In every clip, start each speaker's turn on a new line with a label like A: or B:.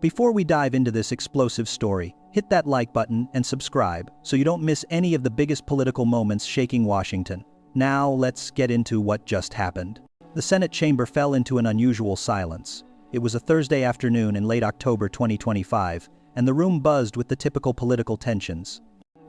A: Before we dive into this explosive story, hit that like button and subscribe so you don't miss any of the biggest political moments shaking Washington. Now let's get into what just happened. The Senate chamber fell into an unusual silence. It was a Thursday afternoon in late October 2025, and the room buzzed with the typical political tensions.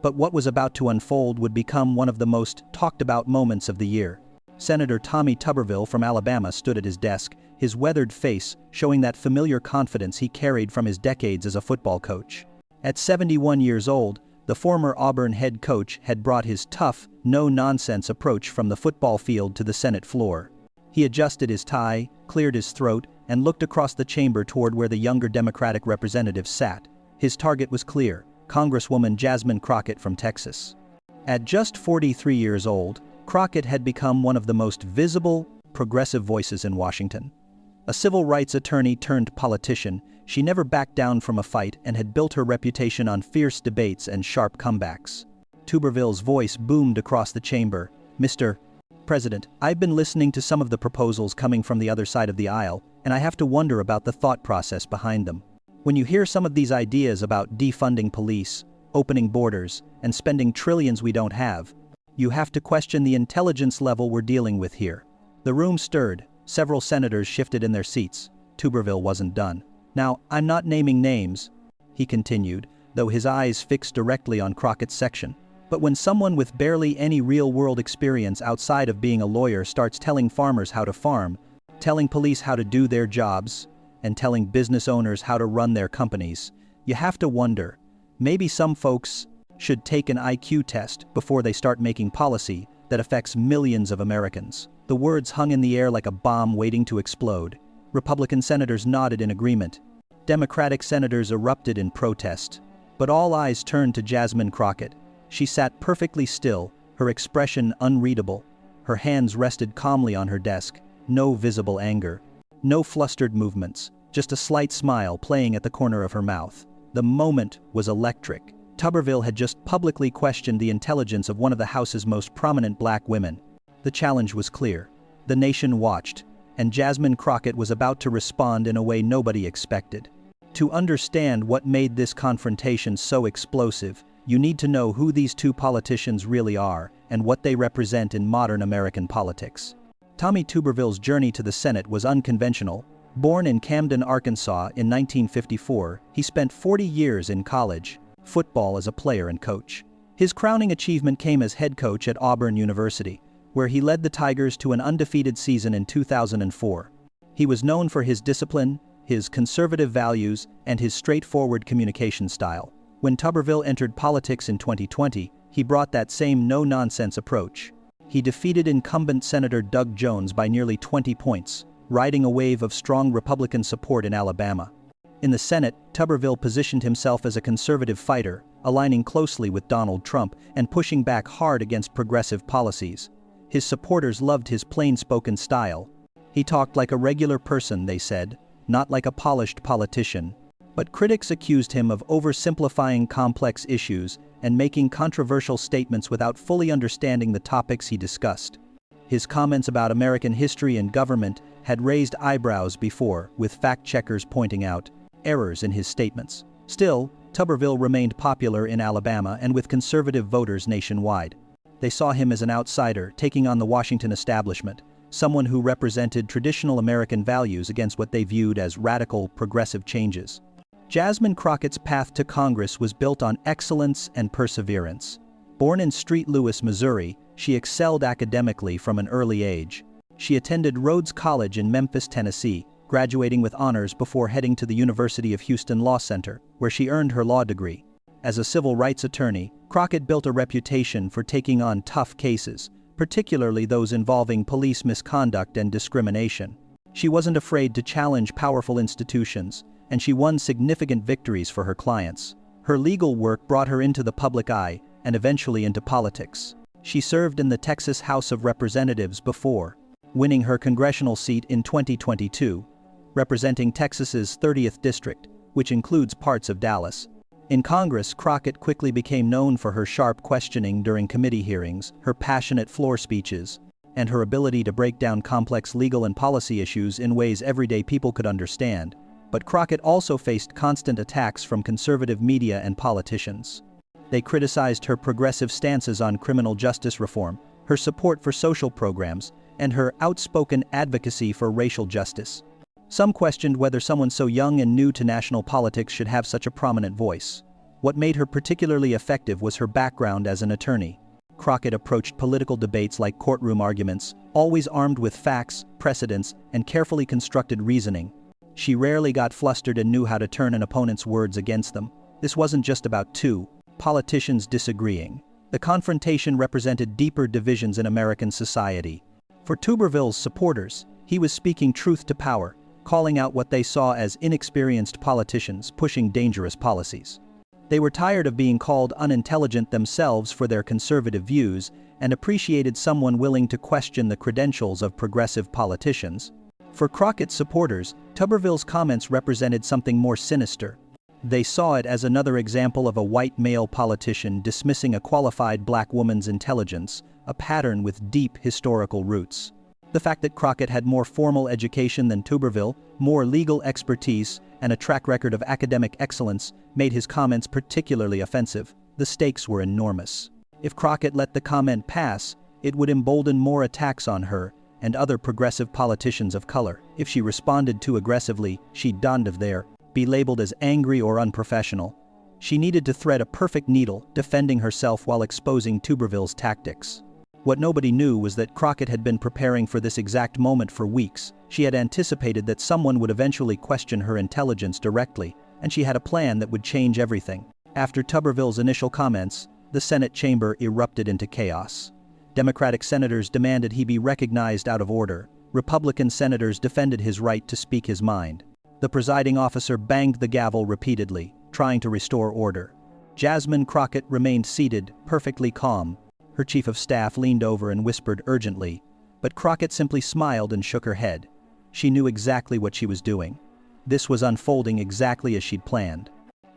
A: But what was about to unfold would become one of the most talked-about moments of the year. Senator Tommy Tuberville from Alabama stood at his desk, his weathered face showing that familiar confidence he carried from his decades as a football coach. At 71 years old, the former Auburn head coach had brought his tough, no-nonsense approach from the football field to the Senate floor. He adjusted his tie, cleared his throat, and looked across the chamber toward where the younger Democratic representatives sat. His target was clear: Congresswoman Jasmine Crockett from Texas. At just 43 years old, Crockett had become one of the most visible, progressive voices in Washington. A civil rights attorney turned politician, she never backed down from a fight and had built her reputation on fierce debates and sharp comebacks. Tuberville's voice boomed across the chamber. "Mr. President, I've been listening to some of the proposals coming from the other side of the aisle, and I have to wonder about the thought process behind them. When you hear some of these ideas about defunding police, opening borders, and spending trillions we don't have, you have to question the intelligence level we're dealing with here." The room stirred. Several senators shifted in their seats. Tuberville wasn't done. "Now, I'm not naming names," he continued, though his eyes fixed directly on Crockett's section. "But when someone with barely any real-world experience outside of being a lawyer starts telling farmers how to farm, telling police how to do their jobs, and telling business owners how to run their companies, you have to wonder, maybe some folks should take an IQ test before they start making policy that affects millions of Americans." The words hung in the air like a bomb waiting to explode. Republican senators nodded in agreement. Democratic senators erupted in protest. But all eyes turned to Jasmine Crockett. She sat perfectly still, her expression unreadable. Her hands rested calmly on her desk, no visible anger. No flustered movements, just a slight smile playing at the corner of her mouth. The moment was electric. Tuberville had just publicly questioned the intelligence of one of the House's most prominent black women. The challenge was clear. The nation watched, and Jasmine Crockett was about to respond in a way nobody expected. To understand what made this confrontation so explosive, you need to know who these two politicians really are and what they represent in modern American politics. Tommy Tuberville's journey to the Senate was unconventional. Born in Camden, Arkansas in 1954, he spent 40 years in college, football as a player and coach. His crowning achievement came as head coach at Auburn University, where he led the Tigers to an undefeated season in 2004. He was known for his discipline, his conservative values, and his straightforward communication style. When Tuberville entered politics in 2020, he brought that same no-nonsense approach. He defeated incumbent Senator Doug Jones by nearly 20 points, riding a wave of strong Republican support in Alabama. In the Senate, Tuberville positioned himself as a conservative fighter, aligning closely with Donald Trump and pushing back hard against progressive policies. His supporters loved his plain-spoken style. He talked like a regular person, they said, not like a polished politician. But critics accused him of oversimplifying complex issues and making controversial statements without fully understanding the topics he discussed. His comments about American history and government had raised eyebrows before, with fact-checkers pointing out errors in his statements. Still, Tuberville remained popular in Alabama and with conservative voters nationwide. They saw him as an outsider taking on the Washington establishment, someone who represented traditional American values against what they viewed as radical, progressive changes. Jasmine Crockett's path to Congress was built on excellence and perseverance. Born in St. Louis, Missouri, she excelled academically from an early age. She attended Rhodes College in Memphis, Tennessee, graduating with honors before heading to the University of Houston Law Center, where she earned her law degree. As a civil rights attorney, Crockett built a reputation for taking on tough cases, particularly those involving police misconduct and discrimination. She wasn't afraid to challenge powerful institutions, and she won significant victories for her clients. Her legal work brought her into the public eye and eventually into politics. She served in the Texas House of Representatives before winning her congressional seat in 2022, representing Texas's 30th district, which includes parts of Dallas. In Congress, Crockett quickly became known for her sharp questioning during committee hearings, her passionate floor speeches, and her ability to break down complex legal and policy issues in ways everyday people could understand. But Crockett also faced constant attacks from conservative media and politicians. They criticized her progressive stances on criminal justice reform, her support for social programs, and her outspoken advocacy for racial justice. Some questioned whether someone so young and new to national politics should have such a prominent voice. What made her particularly effective was her background as an attorney. Crockett approached political debates like courtroom arguments, always armed with facts, precedents, and carefully constructed reasoning. She rarely got flustered and knew how to turn an opponent's words against them. This wasn't just about two politicians disagreeing. The confrontation represented deeper divisions in American society. For Tuberville's supporters, he was speaking truth to power, calling out what they saw as inexperienced politicians pushing dangerous policies. They were tired of being called unintelligent themselves for their conservative views and appreciated someone willing to question the credentials of progressive politicians. For Crockett's supporters, Tuberville's comments represented something more sinister. They saw it as another example of a white male politician dismissing a qualified black woman's intelligence, a pattern with deep historical roots. The fact that Crockett had more formal education than Tuberville, more legal expertise, and a track record of academic excellence made his comments particularly offensive. The stakes were enormous. If Crockett let the comment pass, it would embolden more attacks on her and other progressive politicians of color. If she responded too aggressively, she'd be labeled as angry or unprofessional. She needed to thread a perfect needle, defending herself while exposing Tuberville's tactics. What nobody knew was that Crockett had been preparing for this exact moment for weeks. She had anticipated that someone would eventually question her intelligence directly, and she had a plan that would change everything. After Tuberville's initial comments, the Senate chamber erupted into chaos. Democratic senators demanded he be recognized out of order. Republican senators defended his right to speak his mind. The presiding officer banged the gavel repeatedly, trying to restore order. Jasmine Crockett remained seated, perfectly calm. Her chief of staff leaned over and whispered urgently, but Crockett simply smiled and shook her head. She knew exactly what she was doing. This was unfolding exactly as she'd planned.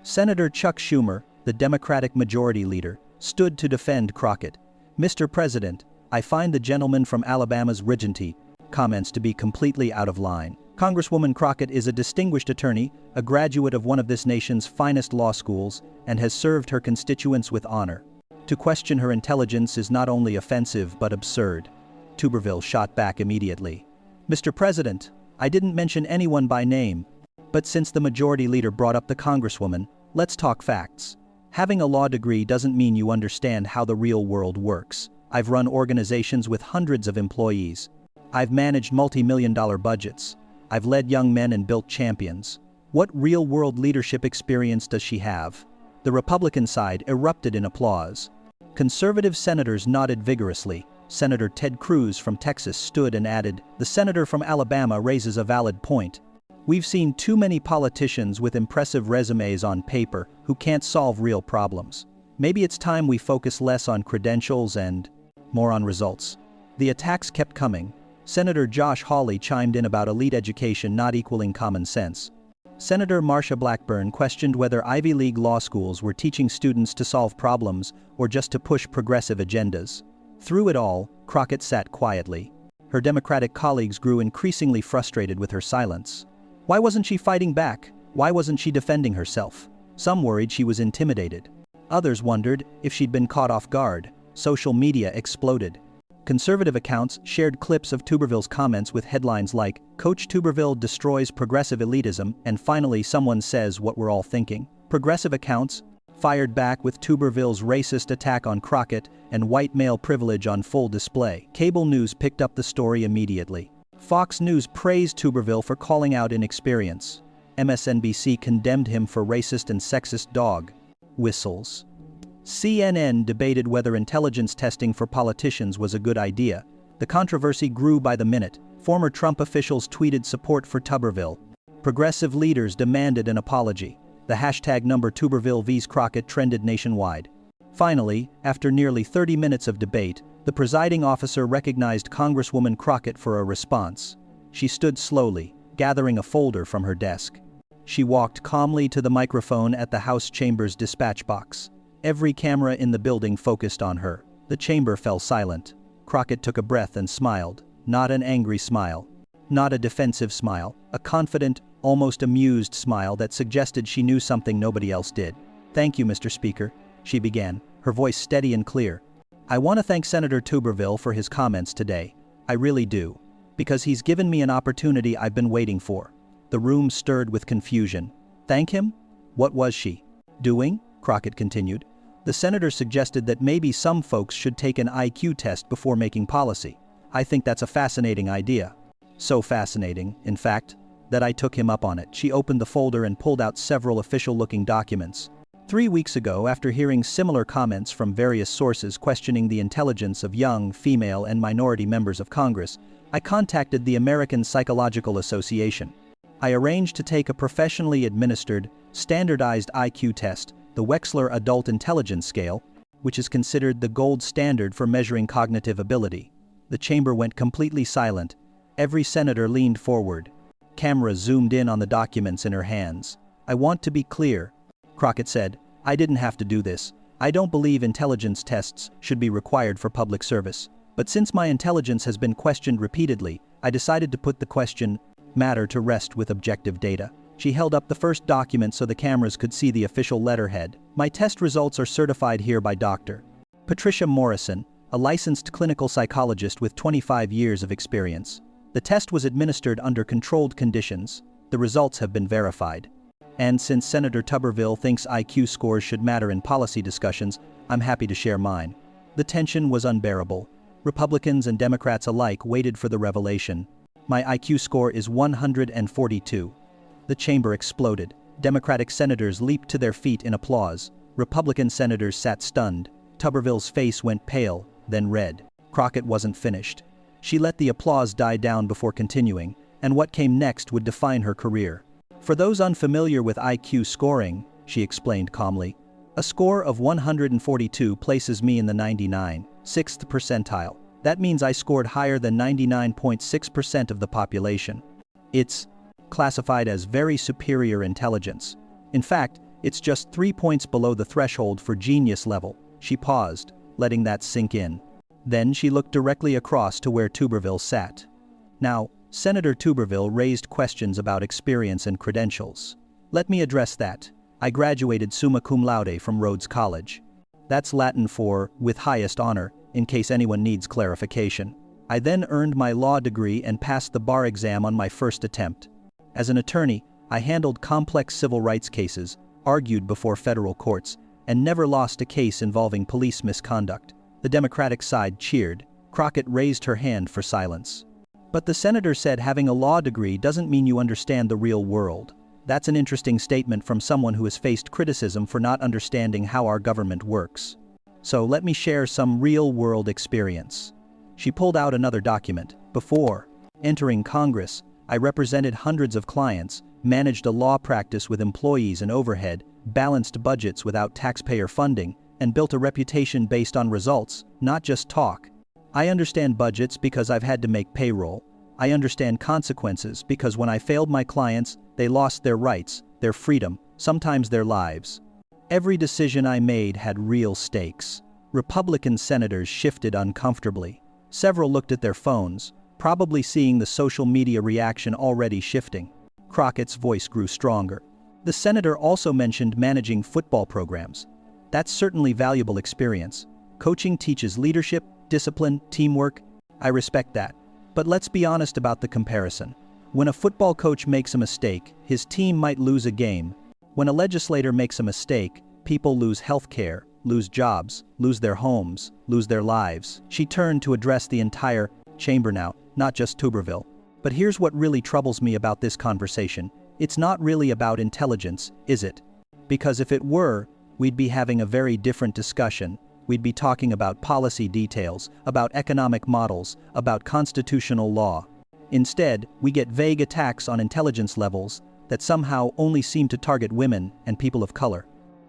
A: Senator Chuck Schumer, the Democratic Majority Leader, stood to defend Crockett. "Mr. President, I find the gentleman from Alabama's Regency comments to be completely out of line. Congresswoman Crockett is a distinguished attorney, a graduate of one of this nation's finest law schools, and has served her constituents with honor. To question her intelligence is not only offensive but absurd." Tuberville shot back immediately. "Mr. President, I didn't mention anyone by name. But since the majority leader brought up the Congresswoman, let's talk facts. Having a law degree doesn't mean you understand how the real world works. I've run organizations with hundreds of employees. I've managed multi-million-dollar budgets. I've led young men and built champions. What real-world leadership experience does she have?" The Republican side erupted in applause. Conservative senators nodded vigorously. Senator Ted Cruz from Texas stood and added, "The senator from Alabama raises a valid point. We've seen too many politicians with impressive resumes on paper who can't solve real problems. Maybe it's time we focus less on credentials and more on results." The attacks kept coming. Senator Josh Hawley chimed in about elite education not equaling common sense. Senator Marsha Blackburn questioned whether Ivy League law schools were teaching students to solve problems or just to push progressive agendas. Through it all, Crockett sat quietly. Her Democratic colleagues grew increasingly frustrated with her silence. Why wasn't she fighting back? Why wasn't she defending herself? Some worried she was intimidated. Others wondered if she'd been caught off guard. Social media exploded. Conservative accounts shared clips of Tuberville's comments with headlines like, "Coach Tuberville destroys progressive elitism," and "Finally someone says what we're all thinking." Progressive accounts fired back with Tuberville's racist attack on Crockett and white male privilege on full display. Cable news picked up the story immediately. Fox News praised Tuberville for calling out inexperience. MSNBC condemned him for racist and sexist dog whistles. CNN debated whether intelligence testing for politicians was a good idea. The controversy grew by the minute. Former Trump officials tweeted support for Tuberville. Progressive leaders demanded an apology. The hashtag #Tuberville vs Crockett trended nationwide. Finally, after nearly 30 minutes of debate, the presiding officer recognized Congresswoman Crockett for a response. She stood slowly, gathering a folder from her desk. She walked calmly to the microphone at the House chamber's dispatch box. Every camera in the building focused on her. The chamber fell silent. Crockett took a breath and smiled, not an angry smile. Not a defensive smile, a confident, almost amused smile that suggested she knew something nobody else did. "Thank you, Mr. Speaker," she began, her voice steady and clear. "I want to thank Senator Tuberville for his comments today. I really do. Because he's given me an opportunity I've been waiting for." The room stirred with confusion. Thank him? What was she doing? Crockett continued. The senator suggested that maybe some folks should take an IQ test before making policy. I think that's a fascinating idea. So fascinating, in fact, that I took him up on it. She opened the folder and pulled out several official-looking documents. 3 weeks ago, after hearing similar comments from various sources questioning the intelligence of young, female, and minority members of Congress, I contacted the American Psychological Association. I arranged to take a professionally administered, standardized IQ test, the Wechsler Adult Intelligence Scale, which is considered the gold standard for measuring cognitive ability. The chamber went completely silent. Every senator leaned forward. Cameras zoomed in on the documents in her hands. "I want to be clear," Crockett said. "I didn't have to do this. I don't believe intelligence tests should be required for public service. But since my intelligence has been questioned repeatedly, I decided to put the question matter to rest with objective data." She held up the first document so the cameras could see the official letterhead. "My test results are certified here by Dr. Patricia Morrison, a licensed clinical psychologist with 25 years of experience. The test was administered under controlled conditions. The results have been verified. And since Senator Tuberville thinks IQ scores should matter in policy discussions, I'm happy to share mine." The tension was unbearable. Republicans and Democrats alike waited for the revelation. "My IQ score is 142. The chamber exploded. Democratic senators leaped to their feet in applause. Republican senators sat stunned. Tuberville's face went pale, then red. Crockett wasn't finished. She let the applause die down before continuing, and what came next would define her career. "For those unfamiliar with IQ scoring," she explained calmly, "a score of 142 places me in the 99th percentile. That means I scored higher than 99.6% of the population. It's classified as very superior intelligence. In fact, it's just 3 points below the threshold for genius level." She paused, letting that sink in. Then she looked directly across to where Tuberville sat. Now, Senator Tuberville raised questions about experience and credentials. "Let me address that. I graduated summa cum laude from Rhodes College. That's Latin for with highest honor, in case anyone needs clarification. I then earned my law degree and passed the bar exam on my first attempt. As an attorney, I handled complex civil rights cases, argued before federal courts, and never lost a case involving police misconduct." The Democratic side cheered. Crockett raised her hand for silence. "But the senator said having a law degree doesn't mean you understand the real world. That's an interesting statement from someone who has faced criticism for not understanding how our government works. So let me share some real-world experience." She pulled out another document. "Before entering Congress, I represented hundreds of clients, managed a law practice with employees and overhead, balanced budgets without taxpayer funding, and built a reputation based on results, not just talk. I understand budgets because I've had to make payroll. I understand consequences because when I failed my clients, they lost their rights, their freedom, sometimes their lives. Every decision I made had real stakes." Republican senators shifted uncomfortably. Several looked at their phones, probably seeing the social media reaction already shifting. Crockett's voice grew stronger. The senator also mentioned managing football programs. "That's certainly valuable experience. Coaching teaches leadership, discipline, teamwork. I respect that. But let's be honest about the comparison. When a football coach makes a mistake, his team might lose a game. When a legislator makes a mistake, people lose health care, lose jobs, lose their homes, lose their lives." She turned to address the entire chamber now, not just Tuberville. "But here's what really troubles me about this conversation. It's not really about intelligence, is it? Because if it were, we'd be having a very different discussion. We'd be talking about policy details, about economic models, about constitutional law. Instead, we get vague attacks on intelligence levels that somehow only seem to target women and people of color."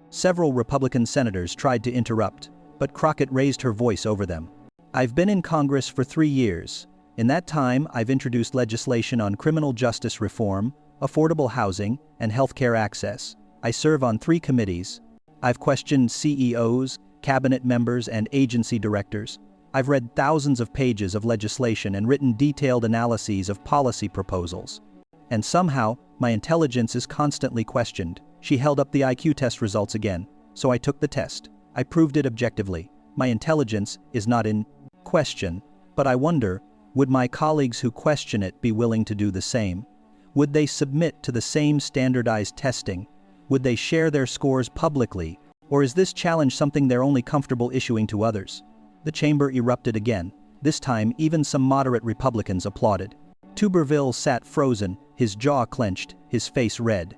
A: Several Republican senators tried to interrupt, but Crockett raised her voice over them. "I've been in Congress for 3 years. In that time, I've introduced legislation on criminal justice reform, affordable housing, and healthcare access. I serve on 3 committees. I've questioned CEOs, cabinet members, and agency directors. I've read thousands of pages of legislation and written detailed analyses of policy proposals. And somehow, my intelligence is constantly questioned. She held up the IQ test results again, so I took the test. I proved it objectively. My intelligence is not in question, but I wonder, would my colleagues who question it be willing to do the same? Would they submit to the same standardized testing? Would they share their scores publicly? Or is this challenge something they're only comfortable issuing to others? The chamber erupted again. This time, even some moderate Republicans applauded. Tuberville sat frozen, his jaw clenched, his face red.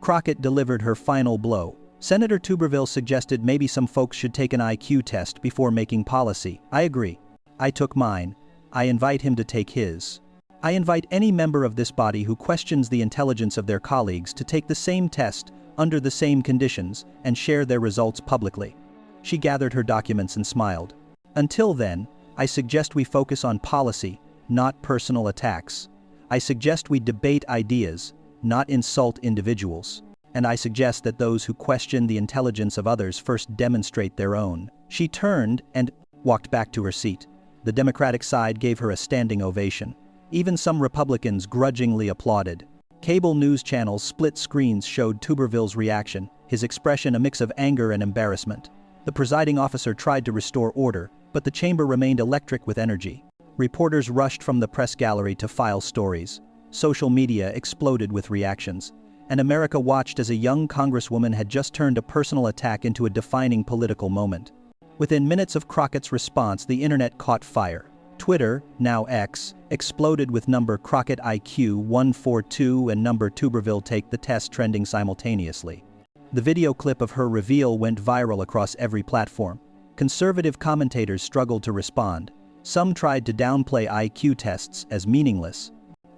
A: Crockett delivered her final blow. Senator Tuberville suggested maybe some folks should take an IQ test before making policy. I agree. I took mine. I invite him to take his. I invite any member of this body who questions the intelligence of their colleagues to take the same test, under the same conditions, and share their results publicly. She gathered her documents and smiled. Until then, I suggest we focus on policy, not personal attacks. I suggest we debate ideas, not insult individuals. And I suggest that those who question the intelligence of others first demonstrate their own. She turned and walked back to her seat. The Democratic side gave her a standing ovation. Even some Republicans grudgingly applauded. Cable news channels' split screens showed Tuberville's reaction, his expression a mix of anger and embarrassment. The presiding officer tried to restore order, but the chamber remained electric with energy. Reporters rushed from the press gallery to file stories. Social media exploded with reactions. And America watched as a young Congresswoman had just turned a personal attack into a defining political moment. Within minutes of Crockett's response, the internet caught fire. Twitter, now X, exploded with number Crockett IQ 142 and number Tuberville take the test trending simultaneously. The video clip of her reveal went viral across every platform. Conservative commentators struggled to respond. Some tried to downplay IQ tests as meaningless.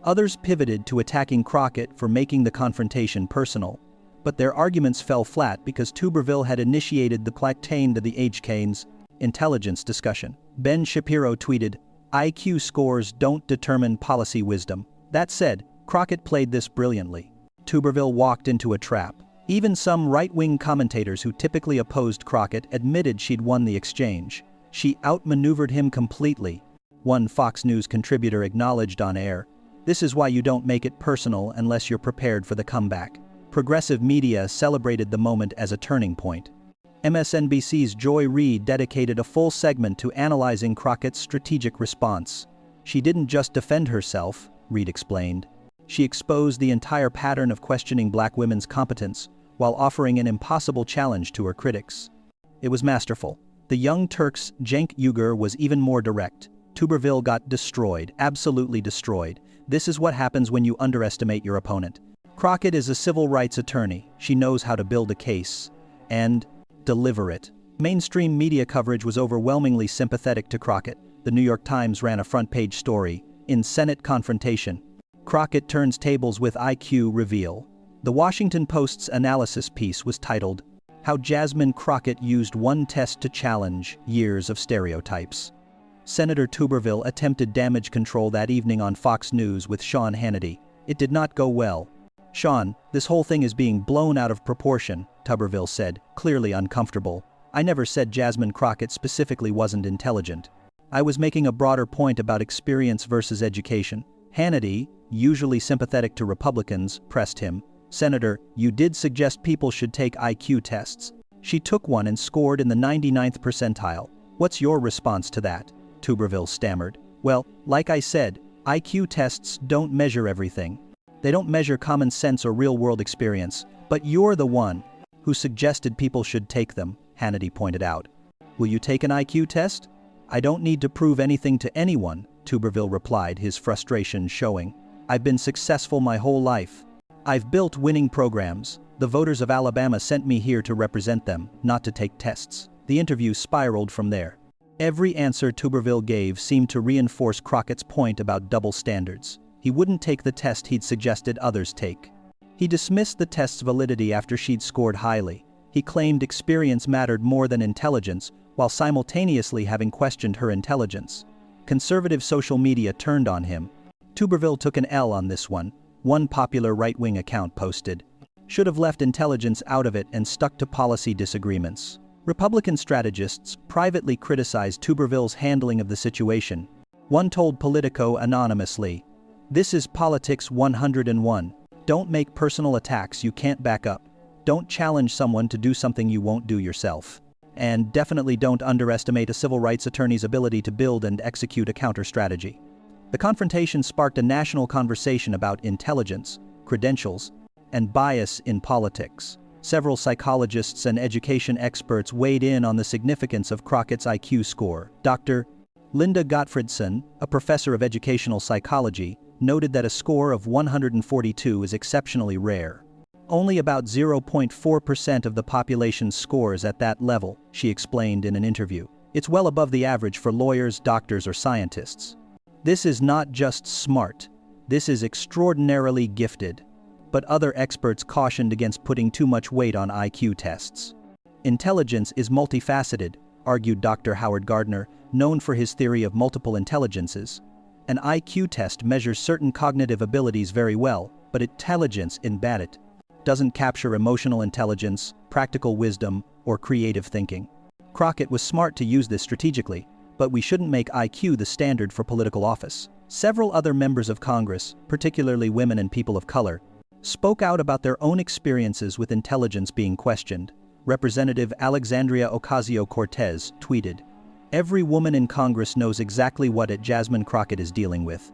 A: Others pivoted to attacking Crockett for making the confrontation personal. But their arguments fell flat because Tuberville had initiated the plateau to the HK's intelligence discussion. Ben Shapiro tweeted, "IQ scores don't determine policy wisdom." That said, Crockett played this brilliantly. Tuberville walked into a trap. Even some right-wing commentators who typically opposed Crockett admitted she'd won the exchange. She outmaneuvered him completely. One Fox News contributor acknowledged on air, "This is why you don't make it personal unless you're prepared for the comeback." Progressive media celebrated the moment as a turning point. MSNBC's Joy Reid dedicated a full segment to analyzing Crockett's strategic response. She didn't just defend herself, Reid explained. She exposed the entire pattern of questioning black women's competence while offering an impossible challenge to her critics. It was masterful. The Young Turks' Cenk Uygur was even more direct. Tuberville got destroyed, absolutely destroyed. This is what happens when you underestimate your opponent. Crockett is a civil rights attorney. She knows how to build a case and deliver it. Mainstream media coverage was overwhelmingly sympathetic to Crockett. The New York Times ran a front-page story, "In Senate Confrontation. Crockett turns tables with IQ reveal." The Washington Post's analysis piece was titled, "How Jasmine Crockett Used One Test to Challenge Years of Stereotypes." Senator Tuberville attempted damage control that evening on Fox News with Sean Hannity. It did not go well. "Sean, this whole thing is being blown out of proportion," Tuberville said, clearly uncomfortable. "I never said Jasmine Crockett specifically wasn't intelligent. I was making a broader point about experience versus education." Hannity, usually sympathetic to Republicans, pressed him. "Senator, you did suggest people should take IQ tests. She took one and scored in the 99th percentile. What's your response to that?" Tuberville stammered. "Well, like I said, IQ tests don't measure everything. They don't measure common sense or real-world experience, but you're the one who suggested people should take them," Hannity pointed out. "Will you take an IQ test?" "I don't need to prove anything to anyone," Tuberville replied, his frustration showing. "I've been successful my whole life. I've built winning programs. The voters of Alabama sent me here to represent them, not to take tests." The interview spiraled from there. Every answer Tuberville gave seemed to reinforce Crockett's point about double standards. He wouldn't take the test he'd suggested others take. He dismissed the test's validity after she'd scored highly. He claimed experience mattered more than intelligence, while simultaneously having questioned her intelligence. Conservative social media turned on him. Tuberville took an L on this one. One popular right-wing account posted, "Should have left intelligence out of it and stuck to policy disagreements." Republican strategists privately criticized Tuberville's handling of the situation. One told Politico anonymously, "This is politics 101. Don't make personal attacks you can't back up. Don't challenge someone to do something you won't do yourself. And definitely don't underestimate a civil rights attorney's ability to build and execute a counter-strategy." The confrontation sparked a national conversation about intelligence, credentials, and bias in politics. Several psychologists and education experts weighed in on the significance of Crockett's IQ score. Dr. Linda Gottfredson, a professor of educational psychology, noted that a score of 142 is exceptionally rare. Only about 0.4% of the population scores at that level, she explained in an interview. It's well above the average for lawyers, doctors, or scientists. This is not just smart, this is extraordinarily gifted. But other experts cautioned against putting too much weight on IQ tests. Intelligence is multifaceted, argued Dr. Howard Gardner, known for his theory of multiple intelligences. An IQ test measures certain cognitive abilities very well, but intelligence embedded doesn't capture emotional intelligence, practical wisdom, or creative thinking. Crockett was smart to use this strategically, but we shouldn't make IQ the standard for political office. Several other members of Congress, particularly women and people of color, spoke out about their own experiences with intelligence being questioned. Representative Alexandria Ocasio-Cortez tweeted, "Every woman in Congress knows exactly what Jasmine Crockett is dealing with.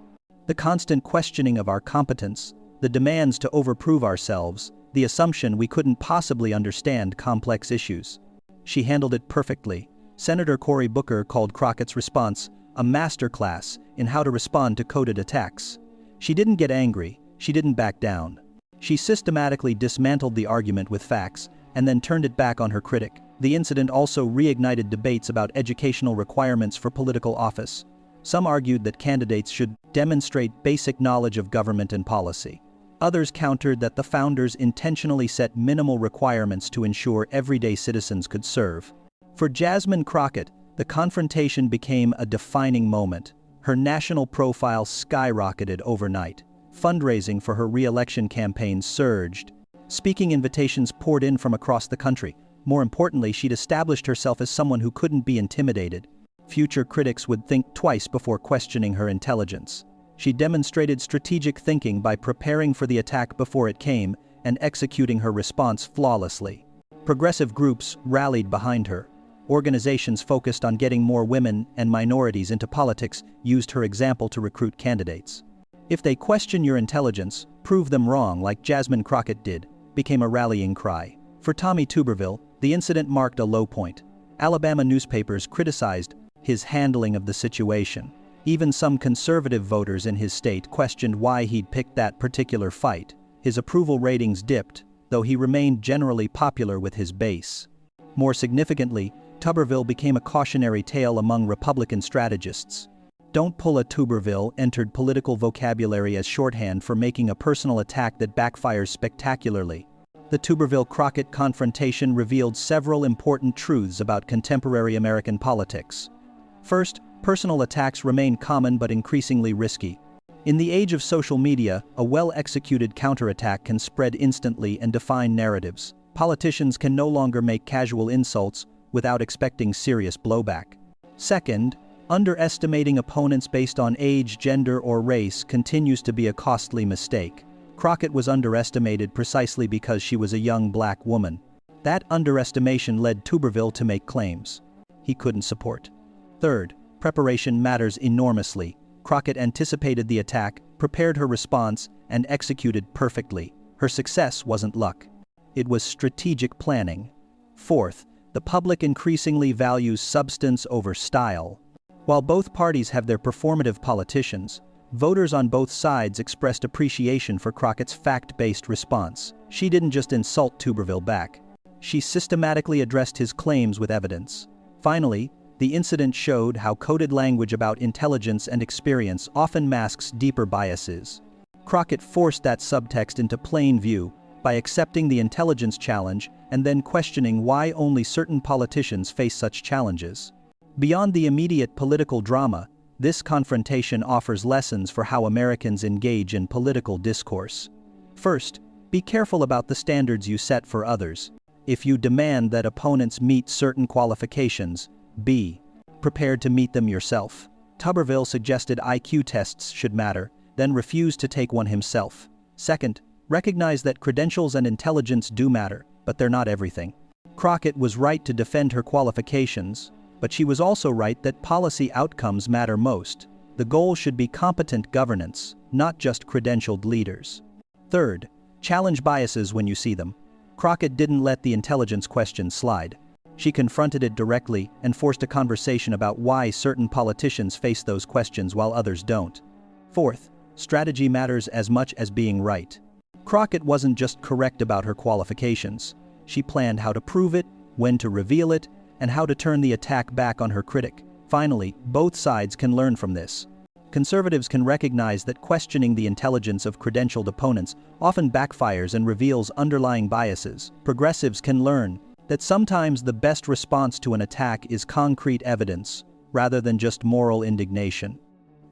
A: The constant questioning of our competence, the demands to overprove ourselves, the assumption we couldn't possibly understand complex issues. She handled it perfectly." Senator Cory Booker called Crockett's response a masterclass in how to respond to coded attacks. She didn't get angry, she didn't back down. She systematically dismantled the argument with facts and then turned it back on her critic. The incident also reignited debates about educational requirements for political office. Some argued that candidates should demonstrate basic knowledge of government and policy. Others countered that the founders intentionally set minimal requirements to ensure everyday citizens could serve. For Jasmine Crockett, the confrontation became a defining moment. Her national profile skyrocketed overnight. Fundraising for her re-election campaign surged. Speaking invitations poured in from across the country. More importantly, she'd established herself as someone who couldn't be intimidated. Future critics would think twice before questioning her intelligence. She demonstrated strategic thinking by preparing for the attack before it came and executing her response flawlessly. Progressive groups rallied behind her. Organizations focused on getting more women and minorities into politics used her example to recruit candidates. "If they question your intelligence, prove them wrong like Jasmine Crockett did," became a rallying cry. For Tommy Tuberville, the incident marked a low point. Alabama newspapers criticized his handling of the situation. Even some conservative voters in his state questioned why he'd picked that particular fight. His approval ratings dipped, though he remained generally popular with his base. More significantly, Tuberville became a cautionary tale among Republican strategists. "Don't pull a Tuberville" entered political vocabulary as shorthand for making a personal attack that backfires spectacularly. The Tuberville-Crockett confrontation revealed several important truths about contemporary American politics. First, personal attacks remain common but increasingly risky. In the age of social media, a well-executed counterattack can spread instantly and define narratives. Politicians can no longer make casual insults without expecting serious blowback. Second, underestimating opponents based on age, gender, or race continues to be a costly mistake. Crockett was underestimated precisely because she was a young black woman. That underestimation led Tuberville to make claims he couldn't support. Third, preparation matters enormously. Crockett anticipated the attack, prepared her response, and executed perfectly. Her success wasn't luck. It was strategic planning. Fourth, the public increasingly values substance over style. While both parties have their performative politicians, voters on both sides expressed appreciation for Crockett's fact-based response. She didn't just insult Tuberville back. She systematically addressed his claims with evidence. Finally, the incident showed how coded language about intelligence and experience often masks deeper biases. Crockett forced that subtext into plain view by accepting the intelligence challenge and then questioning why only certain politicians face such challenges. Beyond the immediate political drama, this confrontation offers lessons for how Americans engage in political discourse. First, be careful about the standards you set for others. If you demand that opponents meet certain qualifications, be prepared to meet them yourself. Tuberville suggested IQ tests should matter, then refused to take one himself. Second, recognize that credentials and intelligence do matter, but they're not everything. Crockett was right to defend her qualifications, but she was also right that policy outcomes matter most. The goal should be competent governance, not just credentialed leaders. Third, challenge biases when you see them. Crockett didn't let the intelligence question slide. She confronted it directly and forced a conversation about why certain politicians face those questions while others don't. Fourth, strategy matters as much as being right. Crockett wasn't just correct about her qualifications. She planned how to prove it, when to reveal it, and how to turn the attack back on her critic. Finally, both sides can learn from this. Conservatives can recognize that questioning the intelligence of credentialed opponents often backfires and reveals underlying biases. Progressives can learn that sometimes the best response to an attack is concrete evidence, rather than just moral indignation.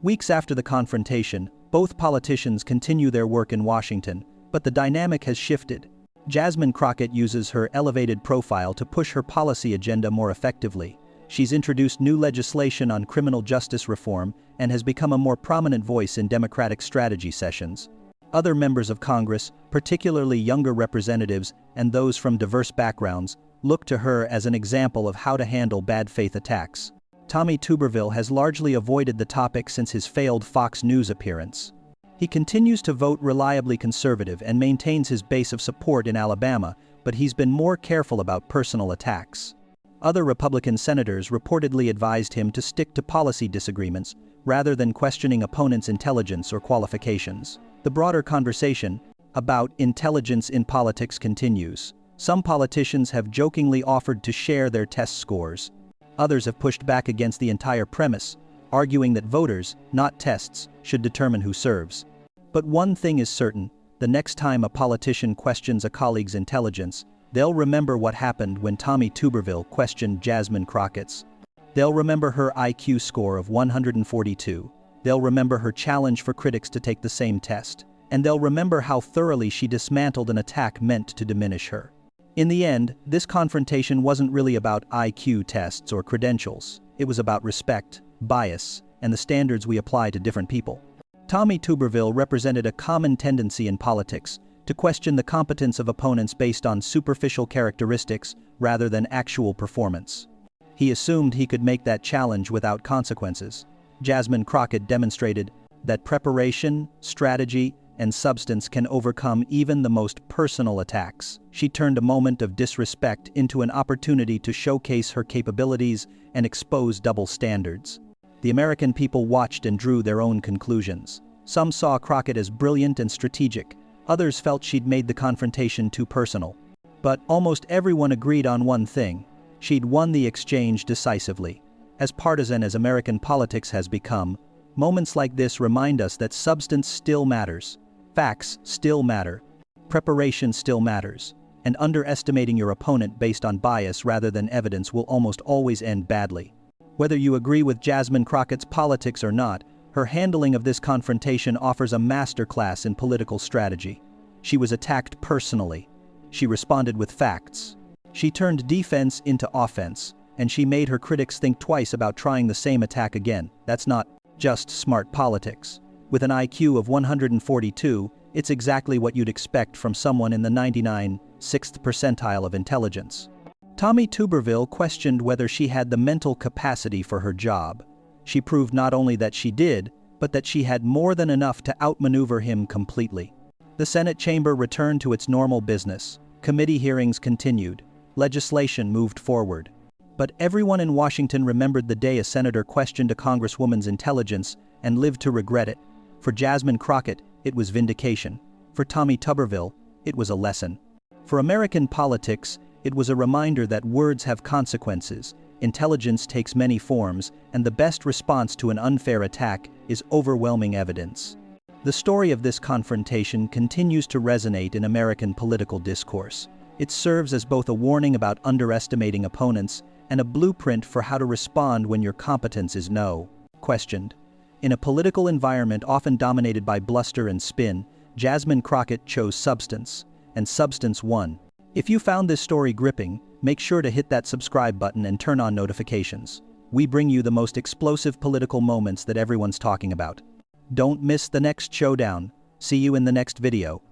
A: Weeks after the confrontation, both politicians continue their work in Washington, but the dynamic has shifted. Jasmine Crockett uses her elevated profile to push her policy agenda more effectively. She's introduced new legislation on criminal justice reform and has become a more prominent voice in Democratic strategy sessions. Other members of Congress, particularly younger representatives and those from diverse backgrounds, look to her as an example of how to handle bad faith attacks. Tommy Tuberville has largely avoided the topic since his failed Fox News appearance. He continues to vote reliably conservative and maintains his base of support in Alabama, but he's been more careful about personal attacks. Other Republican senators reportedly advised him to stick to policy disagreements rather than questioning opponents' intelligence or qualifications. The broader conversation about intelligence in politics continues. Some politicians have jokingly offered to share their test scores. Others have pushed back against the entire premise, arguing that voters, not tests, should determine who serves. But one thing is certain: the next time a politician questions a colleague's intelligence, they'll remember what happened when Tommy Tuberville questioned Jasmine Crockett's. They'll remember her IQ score of 142. They'll remember her challenge for critics to take the same test. And they'll remember how thoroughly she dismantled an attack meant to diminish her. In the end, this confrontation wasn't really about IQ tests or credentials. It was about respect, bias, and the standards we apply to different people. Tommy Tuberville represented a common tendency in politics to question the competence of opponents based on superficial characteristics rather than actual performance. He assumed he could make that challenge without consequences. Jasmine Crockett demonstrated that preparation, strategy, and substance can overcome even the most personal attacks. She turned a moment of disrespect into an opportunity to showcase her capabilities and expose double standards. The American people watched and drew their own conclusions. Some saw Crockett as brilliant and strategic. Others felt she'd made the confrontation too personal. But almost everyone agreed on one thing: she'd won the exchange decisively. As partisan as American politics has become, moments like this remind us that substance still matters. Facts still matter. Preparation still matters. And underestimating your opponent based on bias rather than evidence will almost always end badly. Whether you agree with Jasmine Crockett's politics or not, her handling of this confrontation offers a masterclass in political strategy. She was attacked personally. She responded with facts. She turned defense into offense, and she made her critics think twice about trying the same attack again. That's not just smart politics. With an IQ of 142, it's exactly what you'd expect from someone in the 96th percentile of intelligence. Tommy Tuberville questioned whether she had the mental capacity for her job. She proved not only that she did, but that she had more than enough to outmaneuver him completely. The Senate chamber returned to its normal business. Committee hearings continued. Legislation moved forward. But everyone in Washington remembered the day a senator questioned a congresswoman's intelligence and lived to regret it. For Jasmine Crockett, it was vindication. For Tommy Tuberville, it was a lesson. For American politics, it was a reminder that words have consequences, intelligence takes many forms, and the best response to an unfair attack is overwhelming evidence. The story of this confrontation continues to resonate in American political discourse. It serves as both a warning about underestimating opponents and a blueprint for how to respond when your competence is questioned. In a political environment often dominated by bluster and spin, Jasmine Crockett chose substance, and substance won. If you found this story gripping, make sure to hit that subscribe button and turn on notifications. We bring you the most explosive political moments that everyone's talking about. Don't miss the next showdown. See you in the next video.